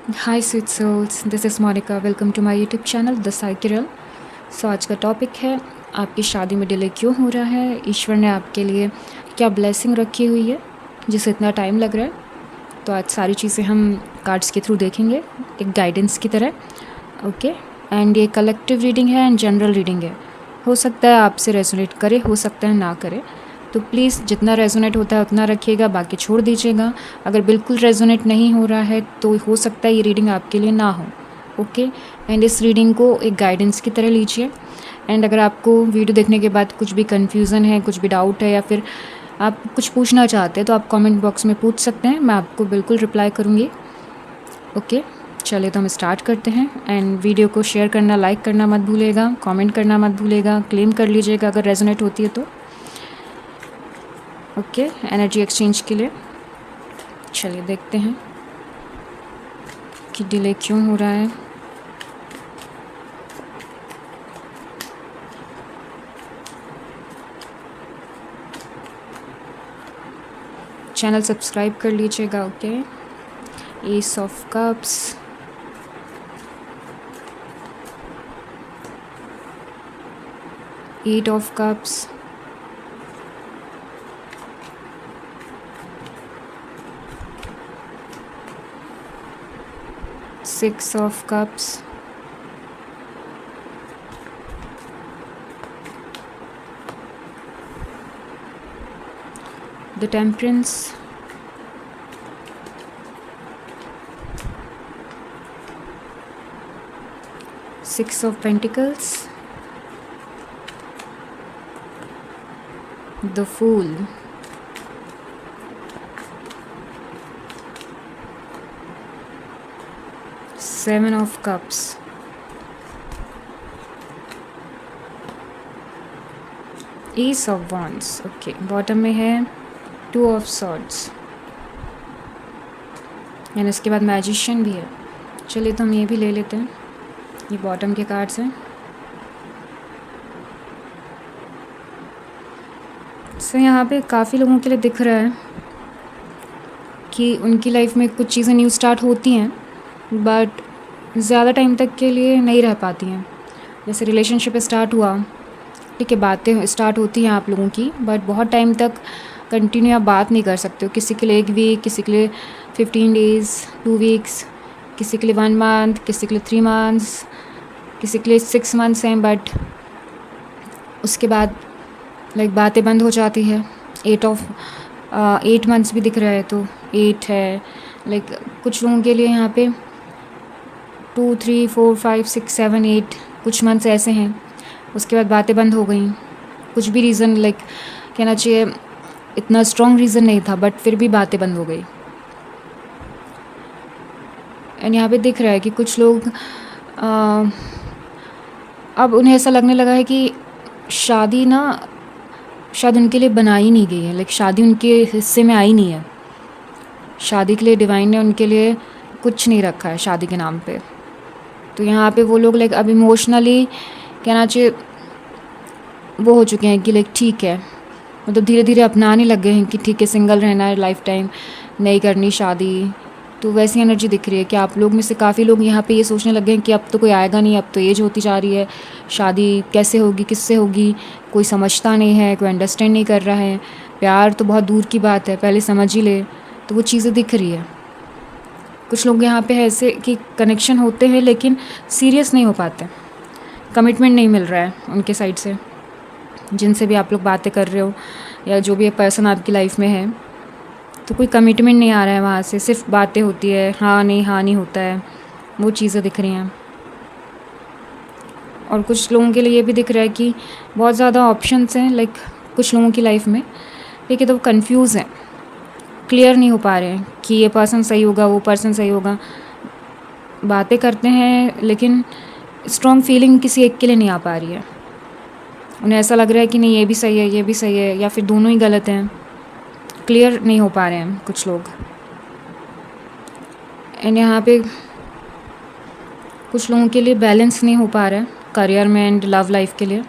Hi sweet souls, this is Monica. Welcome to my YouTube channel the Psychiral. So आज का topic है आपकी शादी में डिले क्यों हो रहा है, ईश्वर ने आपके लिए क्या ब्लेसिंग रखी हुई है जिसे इतना टाइम लग रहा है। तो आज सारी चीज़ें हम कार्ड्स के थ्रू देखेंगे, एक गाइडेंस की तरह। ओके, एंड ये कलेक्टिव रीडिंग है एंड जनरल रीडिंग है। हो सकता है आपसे रेजोनेट करे, हो सकता है ना करे, तो प्लीज़ जितना रेजोनेट होता है उतना रखिएगा, बाकी छोड़ दीजिएगा। अगर बिल्कुल रेजोनेट नहीं हो रहा है तो हो सकता है ये रीडिंग आपके लिए ना हो। ओके, एंड इस रीडिंग को एक गाइडेंस की तरह लीजिए। एंड अगर आपको वीडियो देखने के बाद कुछ भी कन्फ्यूज़न है, कुछ भी डाउट है, या फिर आप कुछ पूछना चाहते हैं तो आप कमेंट बॉक्स में पूछ सकते हैं, मैं आपको बिल्कुल रिप्लाई करूँगी। ओके, चलिए तो हम स्टार्ट करते हैं। एंड वीडियो को शेयर करना, लाइक करना मत भूलिएगा, कमेंट करना मत भूलिएगा, क्लेम कर लीजिएगा अगर रेजोनेट होती है तो। ओके, एनर्जी एक्सचेंज के लिए चलिए देखते हैं कि डिले क्यों हो रहा है। चैनल सब्सक्राइब कर लीजिएगा। Okay, ace of cups, eight of cups, six of cups, the temperance, six of pentacles, the fool, seven of cups, ace of wands. Okay, bottom में है टू ऑफ सॉर्ड्स, एंड इसके बाद magician भी है। चलिए तो हम ये भी ले लेते हैं, ये बॉटम के कार्ड्स हैं। सो यहाँ पे काफ़ी लोगों के लिए दिख रहा है कि उनकी लाइफ में कुछ चीज़ें न्यू स्टार्ट होती हैं बट ज़्यादा टाइम तक के लिए नहीं रह पाती हैं। जैसे रिलेशनशिप स्टार्ट हुआ, ठीक है, बातें स्टार्ट होती हैं आप लोगों की, बट बहुत टाइम तक कंटिन्यू आप बात नहीं कर सकते हो। किसी के लिए 1 वीक, किसी के लिए 15 डेज़, 2 वीक्स, किसी के लिए 1 मंथ, किसी के लिए 3 मंथ्स, किसी के लिए 6 मंथ्स हैं, बट उसके बाद लाइक बातें बंद हो जाती है। 8 मंथ्स भी दिख रहा है तो 8 है। लाइक कुछ लोगों के लिए यहाँ पे 2, 3, 4, 5, 6, 7, 8 कुछ मंथ्स ऐसे हैं, उसके बाद बातें बंद हो गई। कुछ भी रीज़न, लाइक कहना चाहिए इतना स्ट्रॉन्ग रीज़न नहीं था, बट फिर भी बातें बंद हो गई। एंड यहाँ पे दिख रहा है कि कुछ लोग अब उन्हें ऐसा लगने लगा है कि शादी ना शायद उनके लिए बनाई नहीं गई है, लाइक शादी उनके हिस्से में आई नहीं है। शादी के लिए डिवाइन ने उनके लिए कुछ नहीं रखा है शादी के नाम पे। तो यहाँ पे वो लोग लाइक अब इमोशनली कहना चाहिए वो हो चुके हैं कि लाइक ठीक है, मतलब धीरे धीरे अपनाने लग गए हैं कि ठीक है, सिंगल रहना है लाइफ टाइम, नहीं करनी शादी। तो वैसी एनर्जी दिख रही है कि आप लोग में से काफ़ी लोग यहाँ पे ये सोचने लग गए हैं कि अब तो कोई आएगा नहीं, अब तो एज होती जा रही है, शादी कैसे होगी, किससे होगी, कोई समझता नहीं है, कोई अंडरस्टैंड नहीं कर रहा है, प्यार तो बहुत दूर की बात है, पहले समझ ही ले। तो वो चीज़ें दिख रही है। कुछ लोग यहाँ पे ऐसे कि कनेक्शन होते हैं लेकिन सीरियस नहीं हो पाते, कमिटमेंट नहीं मिल रहा है उनके साइड से, जिनसे भी आप लोग बातें कर रहे हो या जो भी पर्सन आपकी लाइफ में है, तो कोई कमिटमेंट नहीं आ रहा है वहाँ से, सिर्फ बातें होती है, हाँ नहीं होता है, वो चीज़ें दिख रही हैं। और कुछ लोगों के लिए ये भी दिख रहा है कि बहुत ज़्यादा ऑप्शंस हैं लाइक कुछ लोगों की लाइफ में, लेकिन तो वो कन्फ्यूज़ हैं, क्लियर नहीं हो पा रहे हैं कि ये पर्सन सही होगा, वो पर्सन सही होगा। बातें करते हैं लेकिन स्ट्रॉन्ग फीलिंग किसी एक के लिए नहीं आ पा रही है। उन्हें ऐसा लग रहा है कि नहीं ये भी सही है, ये भी सही है, या फिर दोनों ही गलत हैं। क्लियर नहीं हो पा रहे हैं कुछ लोग। एंड यहाँ पे कुछ लोगों के लिए बैलेंस नहीं हो पा रहा है करियर में एंड लव लाइफ के लिए।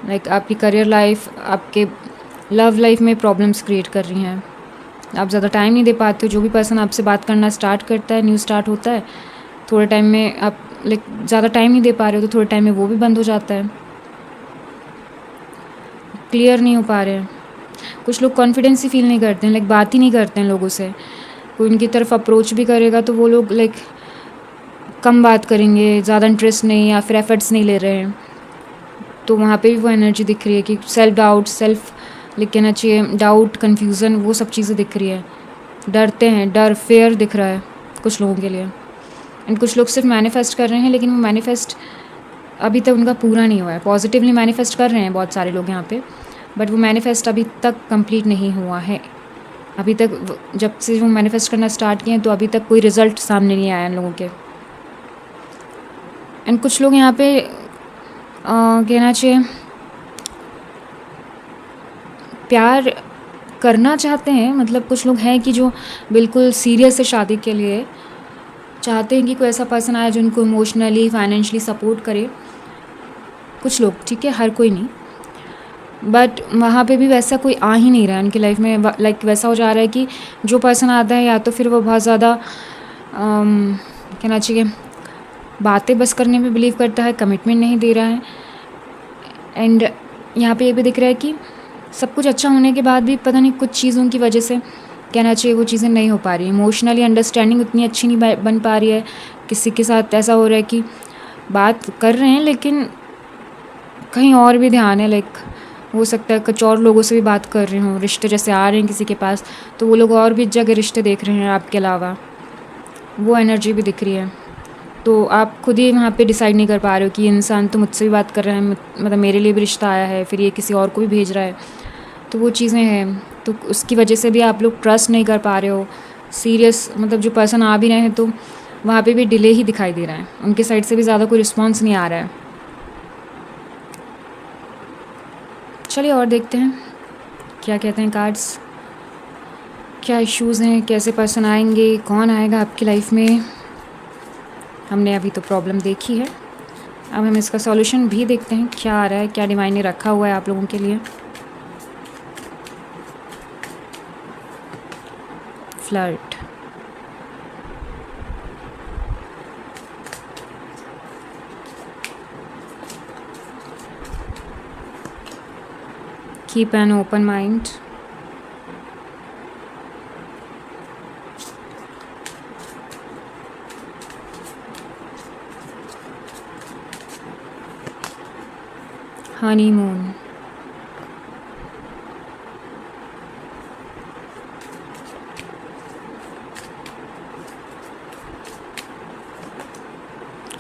लाइक आपकी करियर लाइफ आपके लव लाइफ में प्रॉब्लम्स क्रिएट कर रही हैं, आप ज़्यादा टाइम नहीं दे पाते हो। जो भी पर्सन आपसे बात करना स्टार्ट करता है, न्यू स्टार्ट होता है, थोड़े टाइम में आप लाइक ज़्यादा टाइम नहीं दे पा रहे हो, तो थोड़े टाइम में वो भी बंद हो जाता है, क्लियर नहीं हो पा रहे हैं। कुछ लोग कॉन्फिडेंस ही फील नहीं करते हैं, लाइक बात ही नहीं करते हैं लोगों से। कोई उनकी तरफ अप्रोच भी करेगा तो वो लोग लाइक कम बात करेंगे, ज़्यादा इंटरेस्ट नहीं या फिर एफर्ट्स नहीं ले रहे हैं। तो वहाँ पे भी वो एनर्जी दिख रही है कि सेल्फ डाउट, लाइक कहना चाहिए डाउट, कन्फ्यूज़न, वो सब चीज़ें दिख रही है। डरते हैं, डर, फेयर दिख रहा है कुछ लोगों के लिए। एंड कुछ लोग सिर्फ मैनिफेस्ट कर रहे हैं, लेकिन वो मैनिफेस्ट अभी तक उनका पूरा नहीं हुआ है। पॉजिटिवली मैनिफेस्ट कर रहे हैं बहुत सारे लोग यहाँ पे, बट वो मैनिफेस्ट अभी तक कंप्लीट नहीं हुआ है। अभी तक जब से वो मैनिफेस्ट करना स्टार्ट किए हैं तो अभी तक कोई रिज़ल्ट सामने नहीं आया इन लोगों के। एंड कुछ लोग यहाँ पे कहना चाहिए प्यार करना चाहते हैं। मतलब कुछ लोग हैं कि जो बिल्कुल सीरियस है शादी के लिए, चाहते हैं कि कोई ऐसा पर्सन आए जो उनको इमोशनली, फाइनेंशियली सपोर्ट करे। कुछ लोग, ठीक है, हर कोई नहीं, बट वहाँ पे भी वैसा कोई आ ही नहीं रहा है उनकी लाइफ में। लाइक वैसा हो जा रहा है कि जो पर्सन आता है या तो फिर वो बहुत ज़्यादा कहना चाहिए बातें बस करने में बिलीव करता है, कमिटमेंट नहीं दे रहा है। एंड यहाँ पे ये भी दिख रहा है कि सब कुछ अच्छा होने के बाद भी पता नहीं कुछ चीज़ों की वजह से, कहना चाहिए, वो चीज़ें नहीं हो पा रही। इमोशनली अंडरस्टैंडिंग उतनी अच्छी नहीं बन पा रही है। किसी के साथ ऐसा हो रहा है कि बात कर रहे हैं लेकिन कहीं और भी ध्यान है। लाइक हो सकता है कुछ और लोगों से भी बात कर रहे हों, रिश्ते जैसे आ रहे हैं किसी के पास, तो वो लोग और भी जगह रिश्ते देख रहे हैं आपके अलावा। वो एनर्जी भी दिख रही है। तो आप खुद ही वहाँ पे डिसाइड नहीं कर पा रहे हो कि ये इंसान तो मुझसे भी बात कर रहा है, मतलब मेरे लिए भी रिश्ता आया है, फिर ये किसी और को भी भेज रहा है। तो वो चीज़ें हैं, तो उसकी वजह से भी आप लोग ट्रस्ट नहीं कर पा रहे हो। सीरियस, मतलब जो पर्सन आ भी रहे हैं तो वहाँ पे भी डिले ही दिखाई दे रहा है। उनके साइड से भी ज़्यादा कोई रिस्पॉन्स नहीं आ रहा है। चलिए और देखते हैं क्या कहते हैं कार्ड्स, क्या इश्यूज़ हैं, कैसे पर्सन आएंगे, कौन आएगा आपकी लाइफ में। हमने अभी तो प्रॉब्लम देखी है, अब हम इसका सॉल्यूशन भी देखते हैं क्या आ रहा है, क्या डिवाइन ने रखा हुआ है आप लोगों के लिए। Flirt, keep an open mind, honeymoon,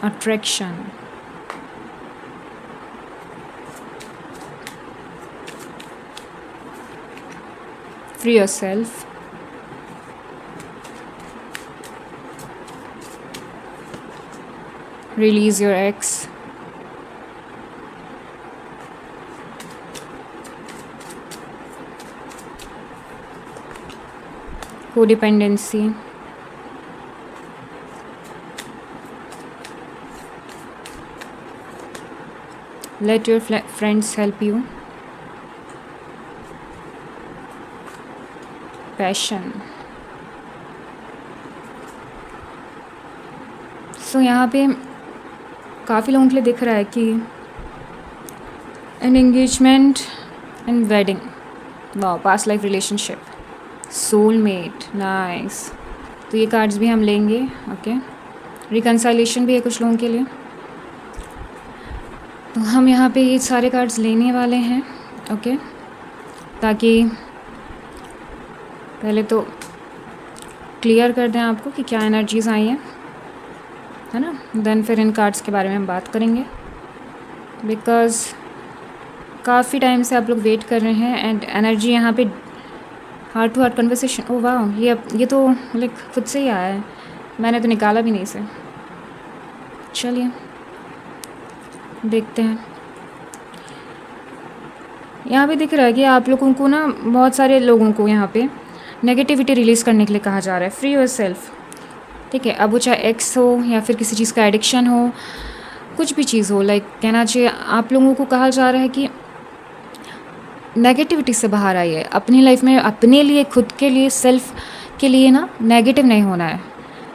attraction, free yourself, release your ex, codependency, let your friends help you, passion। सो यहाँ पे काफ़ी लोगों के लिए दिख रहा है कि एन एंगेजमेंट एंड वेडिंग, वाह, past life relationship, soulmate, nice. तो ये कार्ड्स भी हम लेंगे। ओके, रिकंसाइलेशन भी है कुछ लोगों के लिए, तो हम यहाँ पे ये सारे कार्ड्स लेने वाले हैं। ओके, ताकि पहले तो क्लियर कर दें आपको कि क्या एनर्जीज़ आई हैं, है ना। देन फिर इन कार्ड्स के बारे में हम बात करेंगे, बिकॉज़ काफ़ी टाइम से आप लोग वेट कर रहे हैं। एंड एनर्जी यहाँ पे हार्ट टू हार्ट कन्वर्सेशन, ओ वाह, ये तो लाइक खुद से ही आया है, मैंने तो निकाला भी नहीं इसे। चलिए देखते हैं। यहाँ पे दिख रहा है कि आप लोगों को ना, बहुत सारे लोगों को यहाँ पे नेगेटिविटी रिलीज़ करने के लिए कहा जा रहा है। फ्री योर सेल्फ, ठीक है। अब वो चाहे एक्स हो या फिर किसी चीज़ का एडिक्शन हो, कुछ भी चीज़ हो, लाइक कहना चाहिए आप लोगों को कहा जा रहा है कि नेगेटिविटी से बाहर आइए। अपनी लाइफ में अपने लिए, खुद के लिए, सेल्फ के लिए ना नेगेटिव नहीं होना है।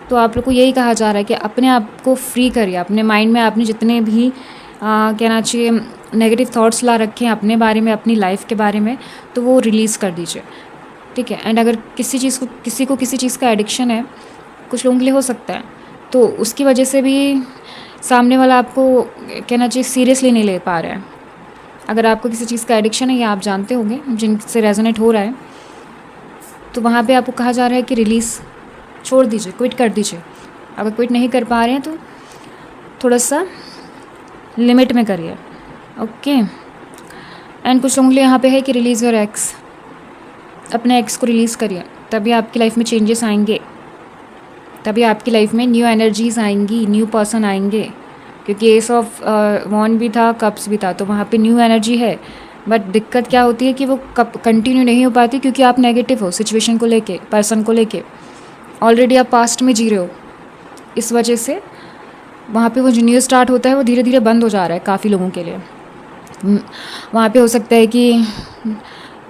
तो आप लोग को यही कहा जा रहा है कि अपने आप को फ्री करिए। अपने माइंड में आपने जितने भी कहना चाहिए नेगेटिव थॉट्स ला रखे हैं अपने बारे में, अपनी लाइफ के बारे में, तो वो रिलीज़ कर दीजिए, ठीक है। एंड अगर किसी को किसी चीज़ का एडिक्शन है, कुछ लोगों के लिए हो सकता है, तो उसकी वजह से भी सामने वाला आपको कहना चाहिए सीरियसली नहीं ले पा रहा है। अगर आपको किसी चीज़ का एडिक्शन है या आप जानते होंगे जिनसे रेजोनेट हो रहा है, तो वहाँ पे आपको कहा जा रहा है कि रिलीज़ छोड़ दीजिए, क्विट कर दीजिए। अगर क्विट नहीं कर पा रहे हैं तो थोड़ा सा लिमिट में करिए, ओके। एंड कुछ लोगों के लिए यहाँ पे है कि रिलीज़ योर एक्स, अपने एक्स को रिलीज़ करिए, तभी आपकी लाइफ में चेंजेस आएंगे, तभी आपकी लाइफ में न्यू एनर्जीज आएंगी, न्यू पर्सन आएंगे। क्योंकि एस ऑफ वॉन्ड भी था, कप्स भी था, तो वहाँ पे न्यू एनर्जी है। बट दिक्कत क्या होती है कि वो कब कंटिन्यू नहीं हो पाती, क्योंकि आप नेगेटिव हो सिचुएशन को लेके, पर्सन को लेके। ऑलरेडी आप पास्ट में जी रहे हो, इस वजह से वहाँ पे वो जो न्यू स्टार्ट होता है वो धीरे धीरे बंद हो जा रहा है काफ़ी लोगों के लिए। वहाँ पे हो सकता है कि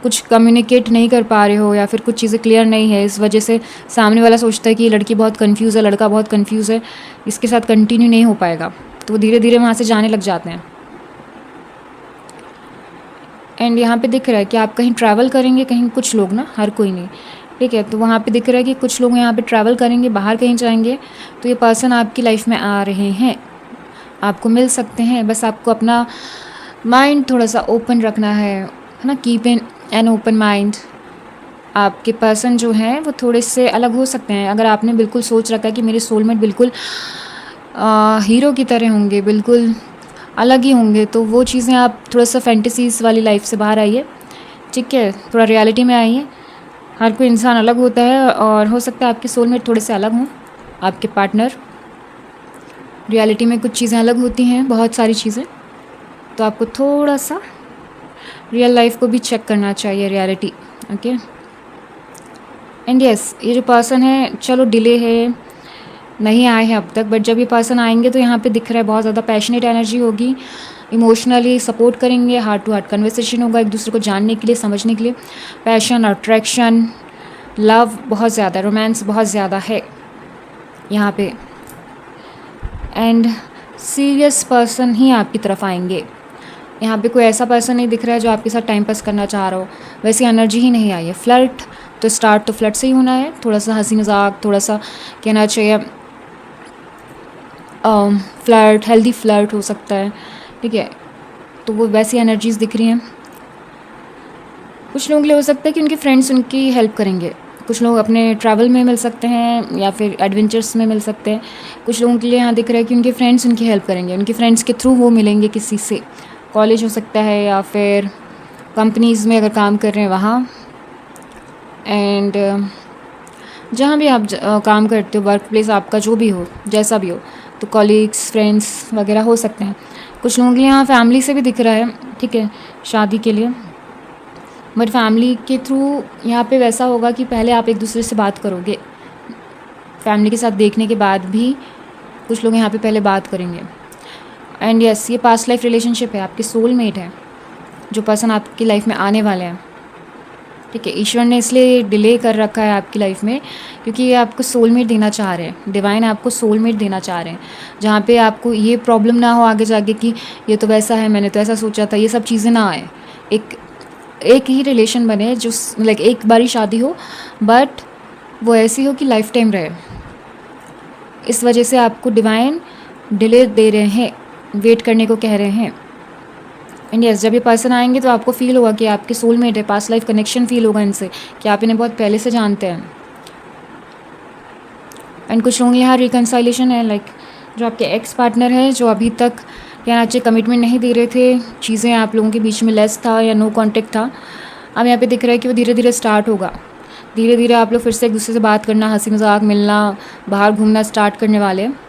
कुछ कम्युनिकेट नहीं कर पा रहे हो, या फिर कुछ चीज़ें क्लियर नहीं है, इस वजह से सामने वाला सोचता है कि ये लड़की बहुत कंफ्यूज है, लड़का बहुत कंफ्यूज है, इसके साथ कंटिन्यू नहीं हो पाएगा, तो वो धीरे धीरे वहाँ से जाने लग जाते हैं। एंड यहाँ पे दिख रहा है कि आप कहीं ट्रैवल करेंगे, कहीं कुछ लोग ना, हर कोई नहीं, ठीक है। तो वहाँ पे दिख रहा है कि कुछ लोग यहाँ पे ट्रैवल करेंगे, बाहर कहीं जाएंगे, तो ये पर्सन आपकी लाइफ में आ रहे हैं, आपको मिल सकते हैं। बस आपको अपना माइंड थोड़ा सा ओपन रखना है ना, कीप एन ओपन माइंड। आपके पर्सन जो हैं वो थोड़े से अलग हो सकते हैं। अगर आपने बिल्कुल सोच रखा है कि मेरे सोलमेट बिल्कुल हीरो की तरह होंगे, बिल्कुल अलग ही होंगे, तो वो चीज़ें आप थोड़ा सा फैंटेसीज़ वाली लाइफ से बाहर आइए, ठीक है, थोड़ा रियलिटी में आइए। हर कोई इंसान अलग होता है, और हो सकता है आपके सोलमेट थोड़े से अलग हों, आपके पार्टनर। रियलिटी में कुछ चीज़ें अलग होती हैं, बहुत सारी चीज़ें, तो आपको थोड़ा सा रियल लाइफ को भी चेक करना चाहिए, रियलिटी, ओके। एंड यस, ये जो पर्सन है, चलो डिले है, नहीं आए हैं अब तक, बट जब ये पर्सन आएंगे तो यहाँ पे दिख रहा है बहुत ज़्यादा पैशनेट एनर्जी होगी, इमोशनली सपोर्ट करेंगे, हार्ट टू हार्ट कन्वर्सेशन होगा, एक दूसरे को जानने के लिए, समझने के लिए, पैशन, अट्रैक्शन, लव बहुत ज़्यादा, रोमांस बहुत ज़्यादा है यहाँ पे। एंड सीरियस पर्सन ही आपकी तरफ आएंगे। यहाँ पे कोई ऐसा पर्सन नहीं दिख रहा है जो आपके साथ टाइम पास करना चाह रहा हो, वैसी एनर्जी ही नहीं आई है। फ्लर्ट तो स्टार्ट तो फ्लर्ट से ही होना है, थोड़ा सा हंसी मजाक, थोड़ा सा कहना चाहिए फ्लर्ट, हेल्दी फ्लर्ट हो सकता है, ठीक है। तो वो वैसी एनर्जीज़ दिख रही हैं। कुछ लोगों के लिए हो सकता है कि उनके फ्रेंड्स उनकी हेल्प करेंगे, कुछ लोग अपने ट्रैवल में मिल सकते हैं या फिर एडवेंचर्स में मिल सकते हैं। कुछ लोगों के लिए यहाँ दिख रहा है कि उनके फ्रेंड्स उनकी हेल्प करेंगे, उनके फ्रेंड्स के थ्रू वो मिलेंगे किसी से, कॉलेज हो सकता है या फिर कंपनीज़ में अगर काम कर रहे हैं वहाँ। एंड जहाँ भी आप काम करते हो, वर्क प्लेस आपका जो भी हो, जैसा भी हो, तो कॉलीग्स, फ्रेंड्स वगैरह हो सकते हैं। कुछ लोगों के लिए यहाँ फैमिली से भी दिख रहा है, ठीक है, शादी के लिए। बट फैमिली के थ्रू यहाँ पे वैसा होगा कि पहले आप एक दूसरे से बात करोगे, फैमिली के साथ देखने के बाद भी कुछ लोग यहाँ पे पहले बात करेंगे। एंड यस, ये पास्ट लाइफ रिलेशनशिप है, आपके सोलमेट है, जो पर्सन आपकी लाइफ में आने वाले हैं, ठीक है। ईश्वर ने इसलिए डिले कर रखा है आपकी लाइफ में, क्योंकि ये आपको सोलमेट देना चाह रहे हैं, डिवाइन आपको सोलमेट देना चाह रहे हैं, जहाँ पे आपको ये प्रॉब्लम ना हो आगे जाके कि ये तो वैसा है, मैंने तो ऐसा सोचा था, ये सब चीज़ें ना आए। एक ही रिलेशन बने जो लाइक एक बारी शादी हो, बट वो ऐसी हो कि लाइफ टाइम रहे। इस वजह से आपको डिवाइन डिले दे रहे हैं, वेट करने को कह रहे हैं। एंड यस, जब ये पर्सन आएंगे तो आपको फील होगा कि आपके सोलमेट है, पास्ट लाइफ कनेक्शन फील होगा इनसे, कि आप इन्हें बहुत पहले से जानते हैं। एंड कुछ लोग यहाँ रिकन्साइलेशन है, लाइक जो आपके एक्स पार्टनर है, जो अभी तक कहना चाहिए कमिटमेंट नहीं दे रहे थे, चीज़ें आप लोगों के बीच में लेस था या नो कॉन्टेक्ट था, अब यहाँ पे दिख रहा है कि वो धीरे धीरे स्टार्ट होगा। धीरे धीरे आप लोग फिर से एक दूसरे से बात करना, हंसी मजाक, मिलना, बाहर घूमना स्टार्ट करने वाले हैं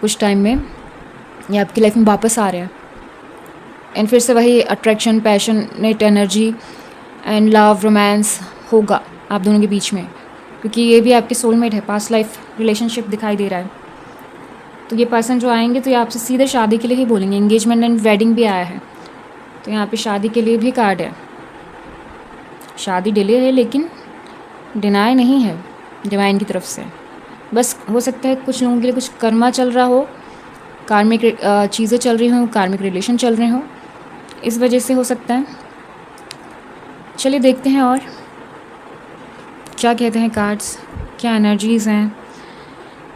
कुछ टाइम में। ये आपकी लाइफ में वापस आ रहे हैं। एंड फिर से वही attraction, passionate energy and love, romance होगा आप दोनों के बीच में, क्योंकि ये भी आपके सोलमेट है, पास्ट लाइफ रिलेशनशिप दिखाई दे रहा है। तो ये पर्सन जो आएंगे तो ये आपसे सीधे शादी के लिए ही बोलेंगे। एंगेजमेंट एंड वेडिंग भी आया है, तो यहाँ पे शादी के लिए भी कार्ड है, शादी डिले है लेकिन डिनाई नहीं है डिवाइन की तरफ से। बस हो सकता है कुछ लोगों के लिए कुछ कर्मा चल रहा हो, कार्मिक चीज़ें चल रही हों, कार्मिक रिलेशन चल रहे हों, इस वजह से हो सकता है। चलिए देखते हैं और क्या कहते हैं कार्ड्स, क्या एनर्जीज़ हैं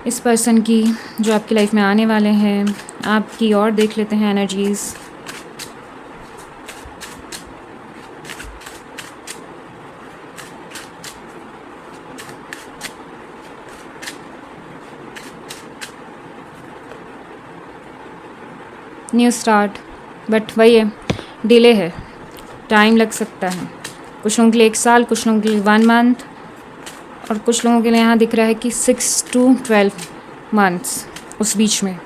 इस पर्सन की जो आपकी लाइफ में आने वाले हैं। आपकी और देख लेते हैं एनर्जीज़। न्यू स्टार्ट, बट वही है, डिले है, टाइम लग सकता है। कुछ लोगों के लिए 1 साल, कुछ लोगों के लिए 1 मंथ, और कुछ लोगों के लिए यहाँ दिख रहा है कि 6 to 12 मंथ्स, उस बीच में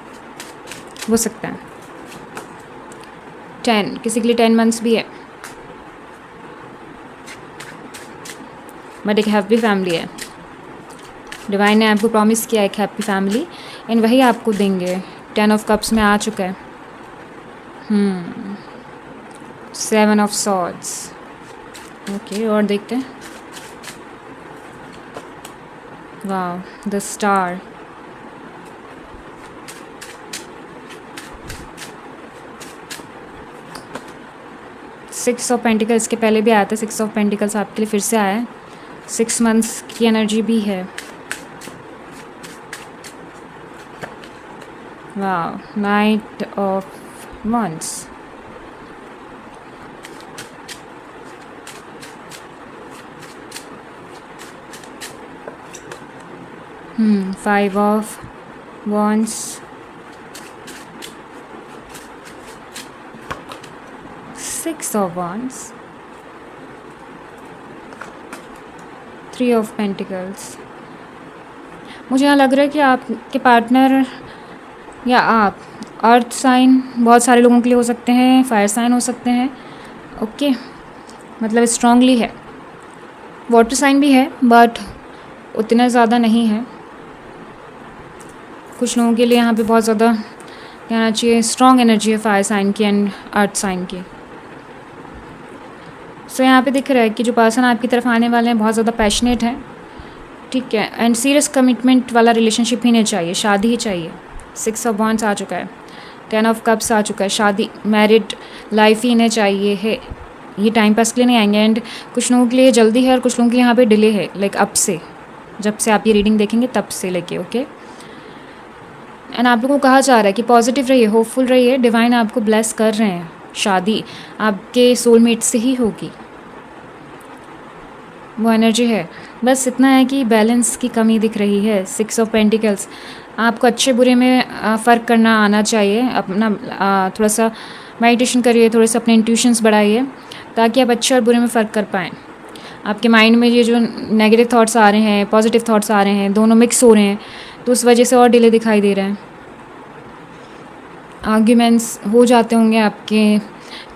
हो सकता है। 10, किसी के लिए 10 मंथ्स भी है, बट एक हैप्पी फैमिली है। डिवाइन ने आपको प्रॉमिस किया एक हैप्पी फैमिली, एंड वही आपको देंगे। 10 ऑफ कप्स में आ चुका है। 7 ऑफ सॉर्ड्स। ओके, और देखते हैं। Wow, the star. Six of pentacles के पहले भी आया था। 6 ऑफ पेंटिकल्स आपके लिए फिर से आया है। 6 मंथ्स की एनर्जी भी है। Wow, night of wands। Five of wands, 6 of wands, 3 of pentacles। मुझे यहाँ लग रहा है कि आपके पार्टनर या आप अर्थ साइन बहुत सारे लोगों के लिए हो सकते हैं, फायर साइन हो सकते हैं। ओके, मतलब स्ट्रांगली है। वाटर साइन भी है बट उतना ज़्यादा नहीं है। कुछ लोगों के लिए यहाँ पे बहुत ज़्यादा कहना चाहिए स्ट्रॉन्ग एनर्जी है फायर साइन की एंड अर्थ साइन की। सो यहाँ पे दिख रहा है कि जो पर्सन आपकी तरफ आने वाले हैं बहुत ज़्यादा पैशनेट है, ठीक है, एंड सीरियस कमिटमेंट वाला रिलेशनशिप ही नहीं चाहिए, शादी ही चाहिए। 6 ऑफ वॉन्ड्स आ चुका है, 10 ऑफ कप्स आ चुका है। शादी, मैरिड लाइफ ही इन्हें चाहिए है। ये टाइम पास के लिए नहीं आएंगे। एंड कुछ लोगों के लिए जल्दी है और कुछ लोगों के लिए यहाँ पे डिले है, लाइक अब से, जब से आप ये रीडिंग देखेंगे तब से लेके। ओके, एंड आप लोगों को कहा जा रहा है कि पॉजिटिव रहिए, होपफुल रहिए। डिवाइन आपको ब्लेस कर रहे हैं। शादी आपके सोलमेट से ही होगी, वो एनर्जी है। बस इतना है कि बैलेंस की कमी दिख रही है। 6 ऑफ पेंटिकल्स, आपको अच्छे बुरे में फ़र्क करना आना चाहिए। अपना थोड़ा सा मेडिटेशन करिए, थोड़े से अपने इंट्यूशंस बढ़ाइए ताकि आप अच्छे और बुरे में फ़र्क कर पाएँ। आपके माइंड में ये जो नेगेटिव थॉट्स आ रहे हैं, पॉजिटिव थॉट्स आ रहे हैं, दोनों मिक्स हो रहे हैं, तो उस वजह से और डिले दिखाई दे रहा है। आर्ग्यूमेंट्स हो जाते होंगे आपके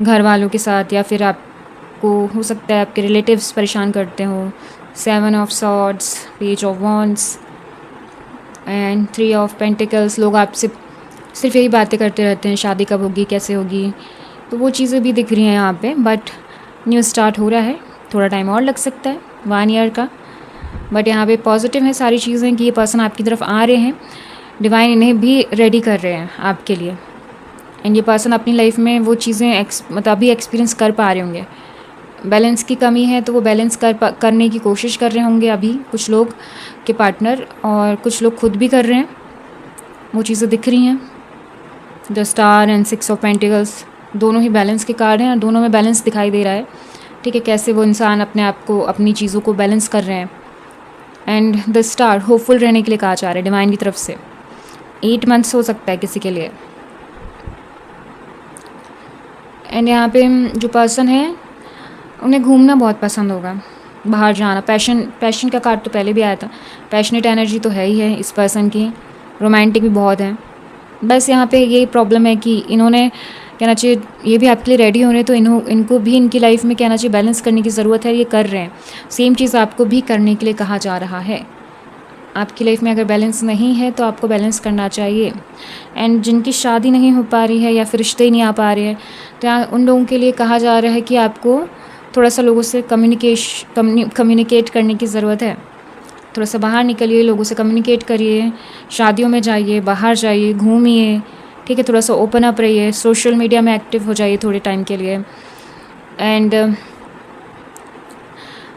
घर वालों के साथ, या फिर आपको हो सकता है आपके रिलेटिव्स परेशान करते हो। 7 of swords, page of wands and 3 of pentacles. लोग आपसे सिर्फ यही बातें करते रहते हैं, शादी कब होगी, कैसे होगी, तो वो चीज़ें भी दिख रही हैं यहाँ पे। बट न्यू स्टार्ट हो रहा है, थोड़ा टाइम और लग सकता है, 1 ईयर का। बट यहाँ पे पॉजिटिव है सारी चीज़ें कि ये पर्सन आपकी तरफ आ रहे हैं। डिवाइन इन्हें भी रेडी कर रहे हैं आपके लिए, एंड ये पर्सन अपनी लाइफ में वो चीज़ें मतलब अभी एक्सपीरियंस कर पा रहे होंगे। बैलेंस की कमी है तो वो बैलेंस करने की कोशिश कर रहे होंगे अभी कुछ लोग के पार्टनर, और कुछ लोग खुद भी कर रहे हैं। वो चीज़ें दिख रही हैं। The star and 6 of pentacles दोनों ही बैलेंस के कार्ड हैं और दोनों में बैलेंस दिखाई दे रहा है, ठीक है, कैसे वो इंसान अपने आप को, अपनी चीज़ों को बैलेंस कर रहे हैं। एंड द स्टार, होपफुल रहने के लिए कहा जा रहा है डिवाइन की तरफ से। 8 मंथ्स हो सकता है किसी के लिए। एंड यहाँ पे जो पर्सन है उन्हें घूमना बहुत पसंद होगा, बाहर जाना। पैशन का कार्ड तो पहले भी आया था। पैशनेट एनर्जी तो है ही है इस पर्सन की, रोमांटिक भी बहुत है। बस यहाँ पे यही प्रॉब्लम है कि इन्होंने कहना चाहिए, ये भी आपके लिए रेडी हो रहे हैं, तो इनको भी इनकी लाइफ में कहना चाहिए बैलेंस करने की ज़रूरत है। ये कर रहे हैं। सेम चीज़ आपको भी करने के लिए कहा जा रहा है। आपकी लाइफ में अगर बैलेंस नहीं है तो आपको बैलेंस करना चाहिए। एंड जिनकी शादी नहीं हो पा रही है या फिर रिश्ते ही नहीं आ पा रहे हैं, तो यहाँ उन लोगों के लिए कहा जा रहा है कि आपको थोड़ा सा लोगों से कम्युनिकेट करने की ज़रूरत है। थोड़ा सा बाहर निकलिए, लोगों से कम्युनिकेट करिए, शादियों में जाइए, बाहर जाइए, घूमिए, ठीक है। थोड़ा सा ओपन अप रहिए, सोशल मीडिया में एक्टिव हो जाइए थोड़े टाइम के लिए। एंड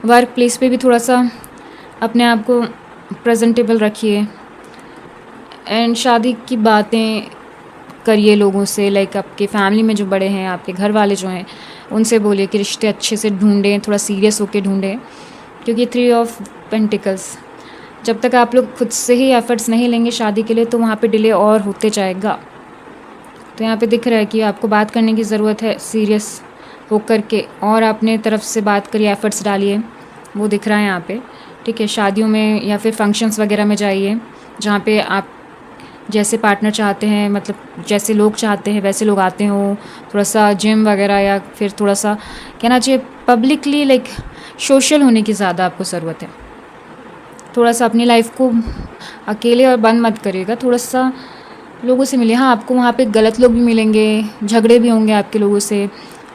वर्क प्लेस पे भी थोड़ा सा अपने आप को प्रेजेंटेबल रखिए। एंड शादी की बातें करिए लोगों से, लाइक आपके फैमिली में जो बड़े हैं, आपके घर वाले जो हैं, उनसे बोलिए कि रिश्ते अच्छे से ढूंढें, थोड़ा सीरियस होकर ढूंढें। क्योंकि 3 ऑफ पेंटिकल्स, जब तक आप लोग खुद से ही एफर्ट्स नहीं लेंगे शादी के लिए तो वहाँ पे डिले और होते जाएगा। तो यहाँ पे दिख रहा है कि आपको बात करने की ज़रूरत है सीरियस होकर के, और अपने तरफ से बात करिए, एफर्ट्स डालिए, वो दिख रहा है यहाँ पे, ठीक है। शादियों में या फिर फंक्शंस वगैरह में जाइए जहाँ पे आप जैसे पार्टनर चाहते हैं, मतलब जैसे लोग चाहते हैं वैसे लोग आते हो। थोड़ा सा जिम वगैरह या फिर थोड़ा सा कहना चाहिए पब्लिकली लाइक सोशल होने की ज़्यादा आपको ज़रूरत है। थोड़ा सा अपनी लाइफ को अकेले और बंद मत करिएगा, थोड़ा सा लोगों से मिलिए। हाँ, आपको वहाँ पे गलत लोग भी मिलेंगे, झगड़े भी होंगे आपके लोगों से,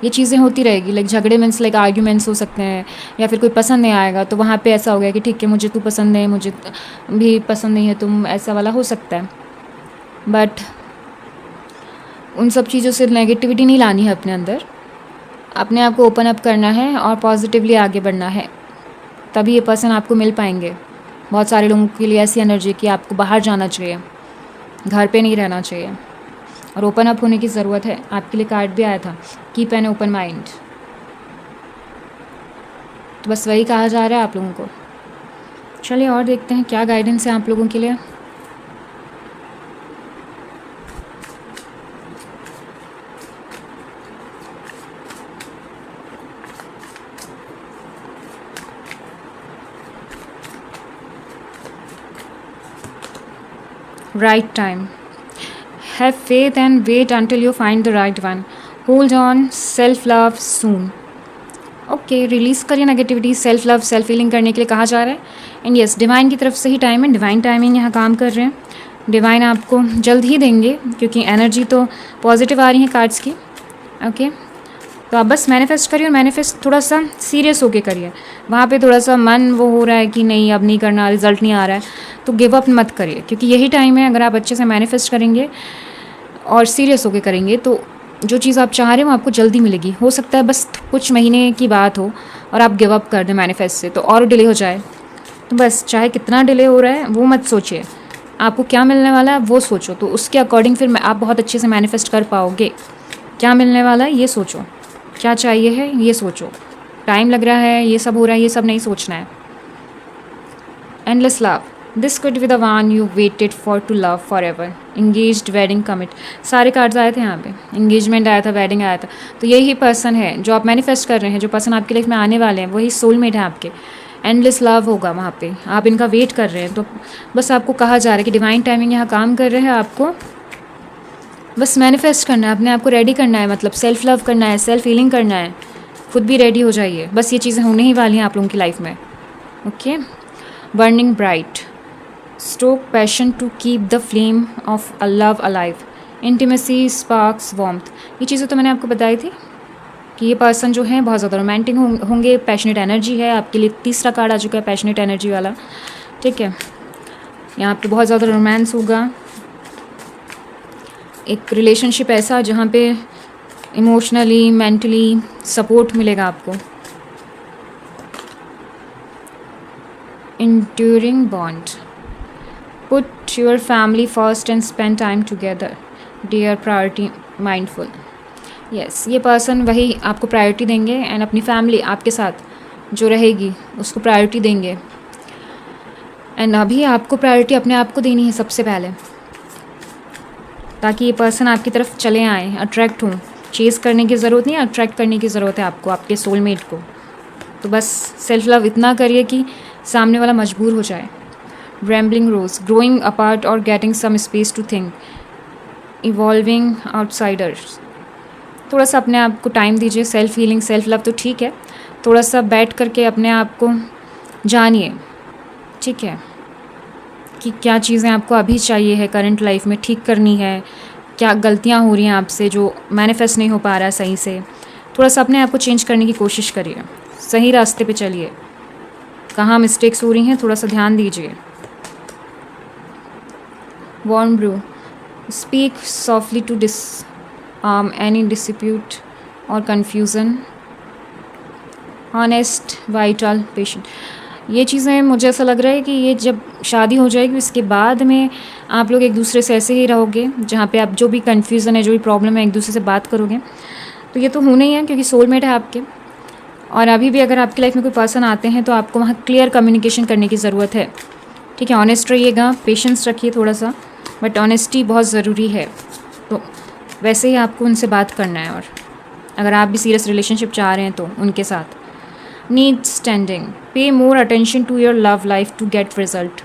ये चीज़ें होती रहेगी। लाइक झगड़े मीन्स लाइक आर्ग्यूमेंट्स हो सकते हैं, या फिर कोई पसंद नहीं आएगा तो वहाँ पे ऐसा हो गया कि ठीक है मुझे तू पसंद नहीं, मुझे भी पसंद नहीं है तुम, ऐसा वाला हो सकता है। बट उन सब चीज़ों से नेगेटिविटी नहीं लानी है अपने अंदर, अपने आप को ओपन अप करना है और पॉजिटिवली आगे बढ़ना है, तभी ये पर्सन आपको मिल पाएंगे। बहुत सारे लोगों के लिए ऐसी एनर्जी कि आपको बाहर जाना चाहिए, घर पे नहीं रहना चाहिए, और ओपन अप होने की ज़रूरत है। आपके लिए कार्ड भी आया था, कीप एन ओपन माइंड। तो बस वही कहा जा रहा है आप लोगों को। चलिए और देखते हैं क्या गाइडेंस है आप लोगों के लिए। Right time. Have faith and wait until you find the right one. Hold on, self-love soon. Okay, release करिए negativity, self love, self feeling करने के लिए कहा जा रहा है। एंड यस, डिवाइन की तरफ से ही टाइम है, डिवाइन टाइमिंग यहाँ काम कर रहे हैं। डिवाइन आपको जल्द ही देंगे क्योंकि एनर्जी तो पॉजिटिव आ रही है कार्ड्स की। ओके, तो आप बस मैनिफेस्ट करिए, और मैनिफेस्ट थोड़ा सा सीरियस होके करिए। वहाँ पे थोड़ा सा मन वो हो रहा है कि नहीं अब नहीं करना, रिजल्ट नहीं आ रहा है, तो गिव अप मत करिए, क्योंकि यही टाइम है। अगर आप अच्छे से मैनिफेस्ट करेंगे और सीरियस होके करेंगे तो जो चीज़ आप चाह रहे हैं वो आपको जल्दी मिलेगी। हो सकता है बस कुछ महीने की बात हो और आप गिव अप कर दें मैनिफेस्ट से, तो और डिले हो जाए। तो बस चाहे कितना डिले हो रहा है वो मत सोचिए, आपको क्या मिलने वाला है वो सोचो, तो उसके अकॉर्डिंग फिर आप बहुत अच्छे से मैनिफेस्ट कर पाओगे। क्या मिलने वाला है ये सोचो, क्या चाहिए है ये सोचो, टाइम लग रहा है, ये सब हो रहा है, ये सब नहीं सोचना है। Endless love, this could be the one you waited for to love forever. Engaged, wedding, commit, सारे कार्ड्स आए थे यहाँ पे। इंगेजमेंट आया था, वेडिंग आया था, तो यही पर्सन है जो आप मैनिफेस्ट कर रहे हैं, जो पर्सन आपकी लाइफ में आने वाले हैं, वही सोलमेट है आपके। एंडलेस लव होगा वहाँ पे, आप इनका वेट कर रहे हैं। तो बस आपको कहा जा रहा है कि डिवाइन टाइमिंग यहाँ काम कर रहे हैं, आपको बस मैनिफेस्ट करना है, अपने आप को रेडी करना है, मतलब सेल्फ लव करना है, सेल्फ हीलिंग करना है, खुद भी रेडी हो जाइए। बस ये चीज़ें होने ही वाली हैं आप लोगों की लाइफ में। Okay, burning bright, stoke passion to keep the flame of a love alive, intimacy, sparks, warmth, ये चीज़ें तो मैंने आपको बताई थी कि ये पर्सन जो है बहुत ज़्यादा रोमांटिक होंगे, पैशनेट एनर्जी है आपके लिए। तीसरा कार्ड आ चुका है पैशनेट एनर्जी वाला, ठीक है। यहाँ पे बहुत ज़्यादा रोमांस होगा, एक रिलेशनशिप ऐसा जहाँ पे इमोशनली, मेंटली सपोर्ट मिलेगा आपको। enduring bond, put your family first and spend time together, dear priority mindful. yes, ये पर्सन वही आपको प्रायोरिटी देंगे, एंड अपनी फैमिली आपके साथ जो रहेगी उसको प्रायोरिटी देंगे। एंड अभी आपको प्रायोरिटी अपने आप को देनी है सबसे पहले, ताकि ये पर्सन आपकी तरफ चले आए, अट्रैक्ट हों। चेज़ करने की ज़रूरत नहीं है, अट्रैक्ट करने की ज़रूरत है आपको, आपके सोलमेट को। तो बस सेल्फ लव इतना करिए कि सामने वाला मजबूर हो जाए। रैम्बलिंग रोज, ग्रोइंग अपार्ट और getting some space to think, evolving outsiders, थोड़ा सा अपने आप को टाइम दीजिए। सेल्फ हीलिंग, सेल्फ लव तो ठीक है, थोड़ा सा बैठ करके अपने आप को जानिए, ठीक है, कि क्या चीज़ें आपको अभी चाहिए है करंट लाइफ में ठीक करनी है, क्या गलतियाँ हो रही हैं आपसे जो मैनिफेस्ट नहीं हो पा रहा है सही से, थोड़ा सा अपने आप को चेंज करने की कोशिश करिए, सही रास्ते पे चलिए। कहाँ मिस्टेक्स हो रही हैं थोड़ा सा ध्यान दीजिए। Warm brew, speak softly to disarm any dispute or confusion, honest, vital, patient। ये चीज़ें मुझे ऐसा लग रहा है कि ये जब शादी हो जाएगी उसके बाद में आप लोग एक दूसरे से ऐसे ही रहोगे, जहाँ पे आप जो भी कन्फ्यूज़न है, जो भी प्रॉब्लम है, एक दूसरे से बात करोगे। तो ये तो होना ही है क्योंकि सोलमेट है आपके। और अभी भी अगर आपकी लाइफ में कोई पर्सन आते हैं तो आपको वहाँ क्लियर कम्युनिकेशन करने की ज़रूरत है, ठीक है। ऑनेस्ट रहिएगा, पेशेंस रखिए थोड़ा सा, बट ऑनेस्टी बहुत ज़रूरी है। तो वैसे ही आपको उनसे बात करना है। और अगर आप भी सीरियस रिलेशनशिप चाह रहे हैं तो उनके साथ need standing, pay more attention to your love life to get result,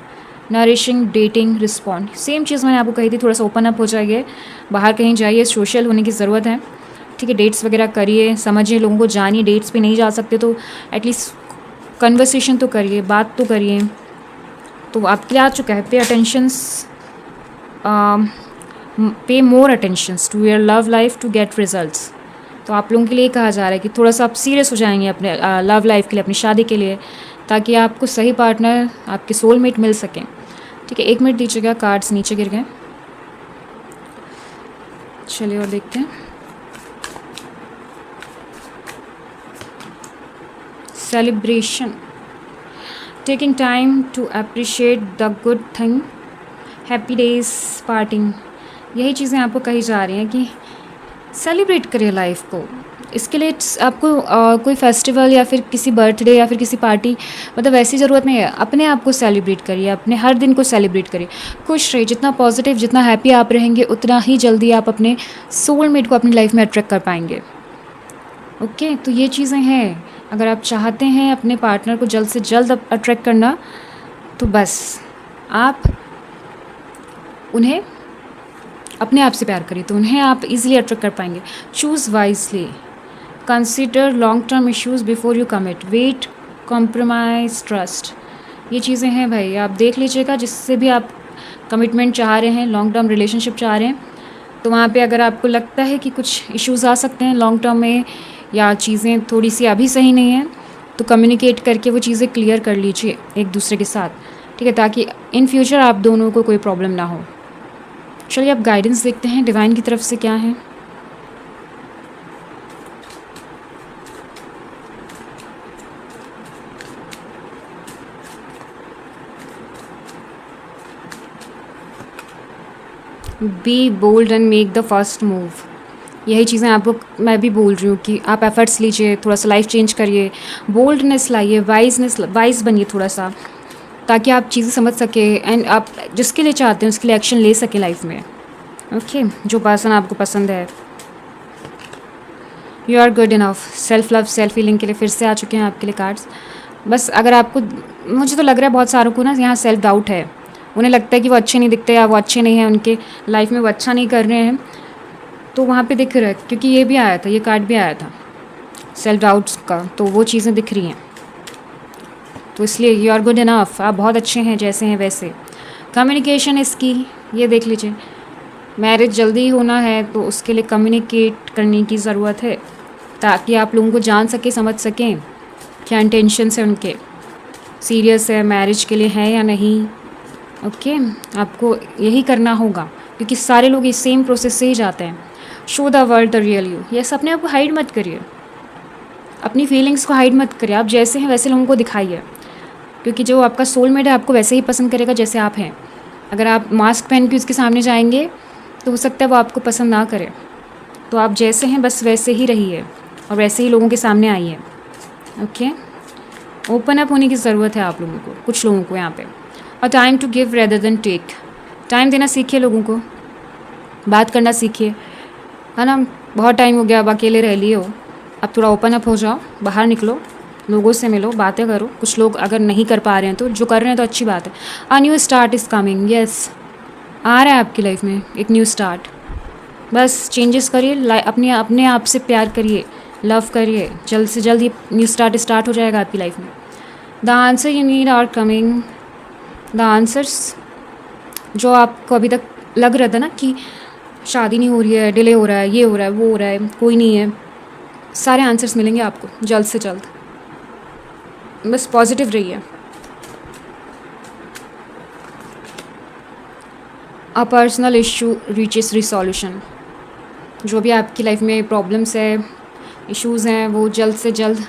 nourishing, dating, respond. Same चीज़ मैंने आपको कही थी, थोड़ा सा ओपन अप हो जाइए, बाहर कहीं जाइए, सोशल होने की ज़रूरत है, ठीक है। डेट्स वगैरह करिए, समझिए, लोगों को जानिए। डेट्स पे नहीं जा सकते तो एटलीस्ट कन्वर्सेशन तो करिए, बात तो करिए। तो आपके लिए आ चुका है pay attentions, pay more attentions to your love life to get results. तो आप लोगों के लिए कहा जा रहा है कि थोड़ा सा आप सीरियस हो जाएंगे अपने लव लाइफ के लिए, अपनी शादी के लिए, ताकि आपको सही पार्टनर, आपके सोलमेट मिल सकें, ठीक है। 1 मिनट दीजिएगा, कार्ड्स नीचे गिर गए। चलिए और देखते हैं। Celebration, taking time to appreciate the good thing, happy days, parting. यही चीज़ें आपको कही जा रही हैं कि सेलिब्रेट करिए लाइफ को। इसके लिए आपको कोई फेस्टिवल या फिर किसी बर्थडे या फिर किसी पार्टी, मतलब वैसी ज़रूरत नहीं है। अपने आप को सेलिब्रेट करिए, अपने हर दिन को सेलिब्रेट करिए, खुश रहिए। जितना पॉजिटिव, जितना हैप्पी आप रहेंगे, उतना ही जल्दी आप अपने सोलमेट को अपनी लाइफ में अट्रैक्ट कर पाएंगे, ओके। तो ये चीज़ें हैं। अगर आप चाहते हैं अपने पार्टनर को जल्द से जल्द अट्रैक्ट करना, तो बस आप उन्हें अपने आप से प्यार करिए, तो उन्हें आप इजीली अट्रैक्ट कर पाएंगे। Choose wisely, consider long term issues before you commit, wait, compromise, trust. ये चीज़ें हैं भाई, आप देख लीजिएगा। जिससे भी आप कमिटमेंट चाह रहे हैं, लॉन्ग टर्म रिलेशनशिप चाह रहे हैं, तो वहाँ पे अगर आपको लगता है कि कुछ इश्यूज आ सकते हैं लॉन्ग टर्म में, या चीज़ें थोड़ी सी अभी सही नहीं हैं, तो कम्युनिकेट करके वो चीज़ें क्लियर कर लीजिए एक दूसरे के साथ, ठीक है, ताकि इन फ्यूचर आप दोनों को कोई प्रॉब्लम ना हो। चलिए अब गाइडेंस देखते हैं डिवाइन की तरफ से क्या है। Be bold and make the first move. यही चीज़ें आपको मैं भी बोल रही हूँ कि आप एफर्ट्स लीजिए, थोड़ा सा लाइफ चेंज करिए, बोल्डनेस लाइए, वाइज बनिए थोड़ा सा, ताकि आप चीज़ें समझ सके एंड आप जिसके लिए चाहते हैं उसके लिए एक्शन ले सकें लाइफ में, ओके। जो पर्सन आपको पसंद है। You are good enough, self love, self healing के लिए फिर से आ चुके हैं आपके लिए कार्ड्स। बस अगर आपको, मुझे तो लग रहा है बहुत सारों को ना यहाँ सेल्फ डाउट है, उन्हें लगता है कि वो अच्छे नहीं दिखते या वो अच्छे नहीं हैं, उनके लाइफ में वो अच्छा नहीं कर रहे हैं, तो वहाँ पे दिख रहा है। क्योंकि ये भी आया था, ये कार्ड भी आया था सेल्फ डाउट्स का, तो वो चीज़ें दिख रही हैं। तो इसलिए यू आर गुड इनफ, आप बहुत अच्छे हैं जैसे हैं वैसे। कम्युनिकेशन इसकी, ये देख लीजिए, मैरिज जल्दी होना है तो उसके लिए कम्युनिकेट करने की ज़रूरत है, ताकि आप लोगों को जान सके, समझ सकें क्या इंटेंशंस है उनके, सीरियस है, मैरिज के लिए है या नहीं, ओके। आपको यही करना होगा क्योंकि सारे लोग इस सेम प्रोसेस से ही जाते हैं। Show the world the real you, yes. अपने आप को हाइड मत करिए, अपनी फीलिंग्स को हाइड मत करिए, आप जैसे हैं वैसे लोगों को दिखाइए, क्योंकि जो आपका सोलमेट है आपको वैसे ही पसंद करेगा जैसे आप हैं। अगर आप मास्क पहन के उसके सामने जाएंगे तो हो सकता है वो आपको पसंद ना करे, तो आप जैसे हैं बस वैसे ही रहिए और वैसे ही लोगों के सामने आइए, ओके। ओपन अप होने की ज़रूरत है आप लोगों को, कुछ लोगों को यहाँ पे। और time to give rather than take, time देना सीखिए, लोगों को बात करना सीखिए, है ना। बहुत टाइम हो गया, अब अकेले रह लिए हो, अब थोड़ा ओपन अप हो जाओ, बाहर निकलो, लोगों से मिलो, बातें करो। कुछ लोग अगर नहीं कर पा रहे हैं तो जो कर रहे हैं तो अच्छी बात है। A new start is coming, yes, आ रहा है आपकी लाइफ में एक न्यू स्टार्ट। बस चेंजेस करिए, अपने आप से प्यार करिए, लव करिए, जल्द से जल्द ये न्यू स्टार्ट हो जाएगा आपकी लाइफ में। The answer you need are coming, the answers जो आपको अभी तक लग रहा था ना कि शादी नहीं हो रही है, डिले हो रहा है, ये हो रहा है, वो हो रहा है, कोई नहीं है, सारे आंसर्स मिलेंगे आपको जल्द से जल्द। बस पॉजिटिव रहिए। A personal issue reaches resolution. जो भी आपकी लाइफ में प्रॉब्लम्स है, इश्यूज़ हैं, वो जल्द से जल्द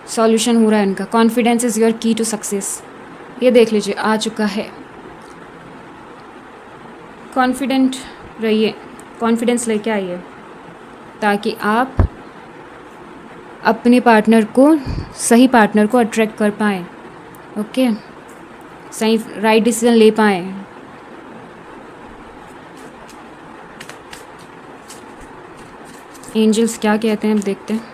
सॉल्यूशन हो रहा है इनका। कॉन्फिडेंस इज़ योर की टू सक्सेस। ये देख लीजिए आ चुका है। कॉन्फिडेंट रहिए, कॉन्फिडेंस लेके आइए ताकि आप अपने पार्टनर को, सही पार्टनर को अट्रैक्ट कर पाएँ। ओके, सही राइट डिसीजन ले पाएँ। एंजल्स क्या कहते हैं अब देखते हैं।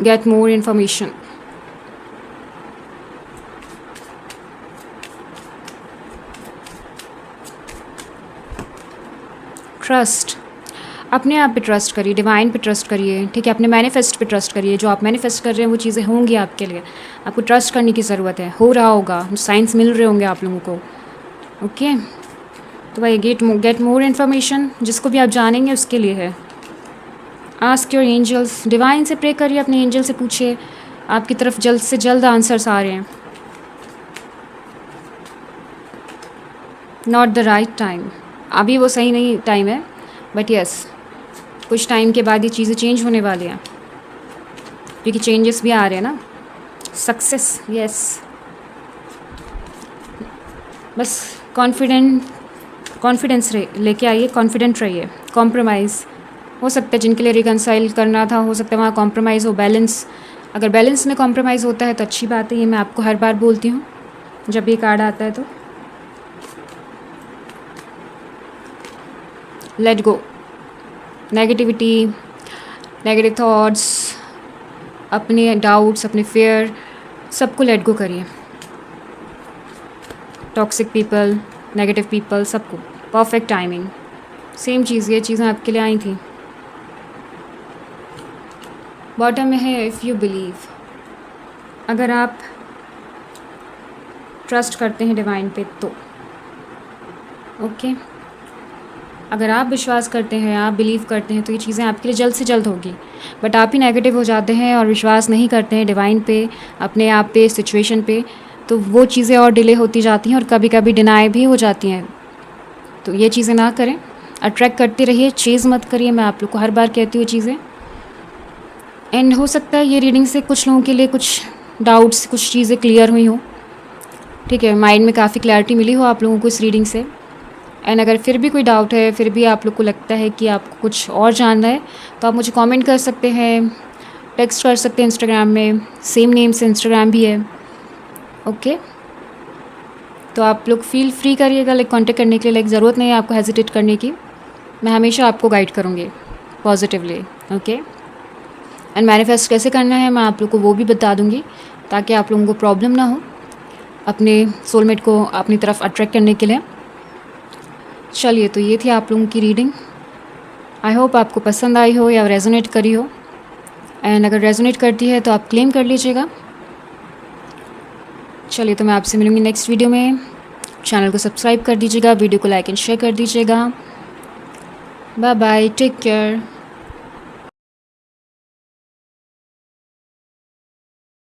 get more information। ट्रस्ट, अपने आप पे ट्रस्ट करिए, डिवाइन पे ट्रस्ट करिए, ठीक है। अपने मैनिफेस्ट पे ट्रस्ट करिए। जो आप मैनिफेस्ट कर रहे हैं वो चीज़ें होंगी आपके लिए। आपको ट्रस्ट करने की ज़रूरत है, हो रहा होगा, साइंस मिल रहे होंगे आप लोगों को। ओके, तो भाई गेट मोर इन्फॉर्मेशन, जिसको भी आप जानेंगे उसके लिए है। आस्क योर एंजल्स, डिवाइन से प्रे करिए, अपने एंजल से पूछिए, आपकी तरफ जल्द से जल्द आंसर्स आ रहे हैं। नॉट द राइट टाइम, अभी वो सही नहीं टाइम है, बट यस कुछ टाइम के बाद ये चीज़ें चेंज होने वाली हैं, क्योंकि चेंजेस भी आ रहे हैं ना। Success, yes. बस कॉन्फिडेंस लेके आइए, कॉन्फिडेंट रहिए। कॉम्प्रोमाइज़ हो सकता है, जिनके लिए रिकनसाइल करना था, हो सकता है वहाँ कॉम्प्रोमाइज़ हो। बैलेंस, अगर बैलेंस में कॉम्प्रोमाइज़ होता है तो अच्छी बात है। ये मैं आपको हर बार बोलती हूँ जब ये कार्ड आता है। तो let go negativity, negative thoughts, अपने डाउट्स, अपने फेयर, सबको लेट गो करिए। टॉक्सिक पीपल, नेगेटिव पीपल, सबको। परफेक्ट टाइमिंग, सेम चीज़, ये चीज़ें आपके लिए आई थी। बॉटम में है इफ़ यू बिलीव, अगर आप ट्रस्ट करते हैं डिवाइन पे तो। ओके, अगर आप विश्वास करते हैं, आप बिलीव करते हैं तो ये चीज़ें आपके लिए जल्द से जल्द होगी। बट आप ही नेगेटिव हो जाते हैं और विश्वास नहीं करते हैं डिवाइन पे, अपने आप पे, सिचुएशन पे, तो वो चीज़ें और डिले होती जाती हैं और कभी कभी डिनाई भी हो जाती हैं। तो ये चीज़ें ना करें, अट्रैक्ट करते रहिए, चेज़ मत करिए। मैं आप लोग को हर बार कहती हूँ चीज़ें। एंड हो सकता है ये रीडिंग से कुछ लोगों के लिए कुछ डाउट्स, कुछ चीज़ें क्लियर हुई हो, ठीक है। माइंड में काफ़ी क्लैरिटी मिली हो आप लोगों को इस रीडिंग से। एंड अगर फिर भी कोई डाउट है, फिर भी आप लोग को लगता है कि आपको कुछ और जानना है, तो आप मुझे कमेंट कर सकते हैं, टेक्स्ट कर सकते हैं इंस्टाग्राम में, सेम नेम से इंस्टाग्राम भी है। ओके, तो आप लोग फील फ्री करिएगा लाइक कांटेक्ट करने के लिए। लाइक ज़रूरत नहीं है आपको हेजिटेट करने की, मैं हमेशा आपको गाइड करूँगी पॉजिटिवली। ओके, एंड मैनिफेस्ट कैसे करना है मैं आप लोग को वो भी बता दूँगी, ताकि आप लोगों को प्रॉब्लम ना हो अपने सोलमेट को अपनी तरफ अट्रैक्ट करने के लिए। चलिए, तो ये थी आप लोगों की रीडिंग। आई होप आपको पसंद आई हो या रेजोनेट करी हो। एंड अगर रेजोनेट करती है तो आप क्लेम कर लीजिएगा। चलिए, तो मैं आपसे मिलूँगी नेक्स्ट वीडियो में। चैनल को सब्सक्राइब कर दीजिएगा, वीडियो को लाइक एंड शेयर कर दीजिएगा। Bye bye, take care.